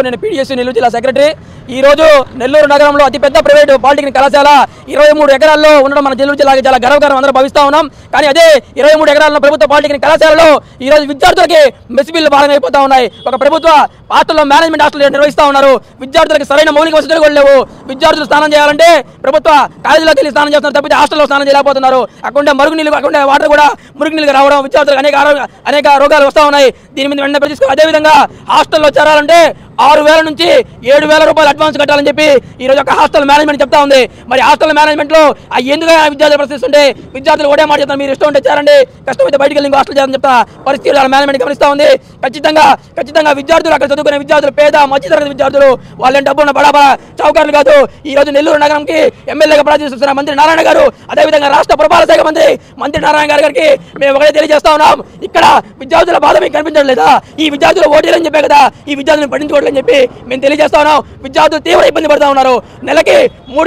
నేను పీడీఎస్సీ నెల్లూరు జిల్లా సెక్రటరీ. ఈ రోజు నెల్లూరు నగరంలో అతిపెద్ద ప్రైవేటు పాలిటెక్నిక్ కళాశాల 23 ఎకరాల్లో ఉండడం మన నెల్లూరు జిల్లాకి చాలా గర్వకారం అందరూ భావిస్తా ఉన్నాం. కానీ అదే 23 ఎకరాల ప్రభుత్వ పాలిటెక్నిక్ కళాశాలలో ఈ రోజు విద్యార్థులకి మెస్ బిల్లు భారంగా అయిపోతా ఉన్నాయి. ఒక ప్రభుత్వ హాస్టల్లో మేనేజ్మెంట్ హాస్టల్ నిర్వహిస్తా ఉన్నారు. విద్యార్థులకు సరైన మౌలిక వసతులు కూడా లేవు. విద్యార్థులు స్నానం చేయాలంటే ప్రభుత్వ కాలేజీలోకి వెళ్ళి స్నానం చేస్తున్నారు తప్పితే హాస్టల్లో స్నానం చేయలేకపోతున్నారు. అక్కడ మరుగునీళ్ళు అక్కడ వాటర్ కూడా మురుగునీళ్ళకి రావడం విద్యార్థులకు అనేక రోగాలు వస్తూ ఉన్నాయి. దీని మీద వెంటనే ప్రతిష్ఠ అదేవిధంగా హాస్టల్లో చేరాలంటే 6,000 నుంచి 7,000 రూపాయలు అడ్వాన్స్ కట్టాలని చెప్పి ఈ రోజు ఒక హాస్టల్ మేనేజ్మెంట్ చెప్తా ఉంది. మరి హాస్టల్ మేనేజ్మెంట్ లో ఎందుకు విద్యార్థులు ప్రశ్నిస్తుంటే విద్యార్థులు ఒకటే మాట చెప్తారు, మీరు ఇష్టం ఉంటే చేరండి, కష్టమైతే బయటికి వెళ్ళి హాస్టల్ చేయాలని చెప్తా పరిస్థితి మేనేజ్మెంట్ గమనిస్తా ఉంది. ఖచ్చితంగా విద్యార్థులు అక్కడ చదువుకునే విద్యార్థులు పేద మధ్యతరగతి విద్యార్థులు వాళ్ళని డబ్బున్న బడాబడా చౌకర్లు కాదు. ఈ రోజు నెల్లూరు నగరంకి ఎమ్మెల్యేగా ప్రార్థిస్తున్న మంత్రి నారాయణ గారు అదేవిధంగా రాష్ట్ర పురపాలక శాఖ మంత్రి నారాయణ గారికి మేము ఒకటే తెలియజేస్తా ఉన్నాం, ఇక్కడ విద్యార్థుల బాధ మీకు కనిపించట్లేదా? ఈ విద్యార్థులు ఓటీలని చెప్పే కదా ఈ విద్యార్థులను పట్టించుకోవట్లని చెప్పి మేము తెలియజేస్తా ఉన్నాం. విద్యార్థులు తీవ్ర ఇబ్బంది పడతా ఉన్నారు. నెలకి 3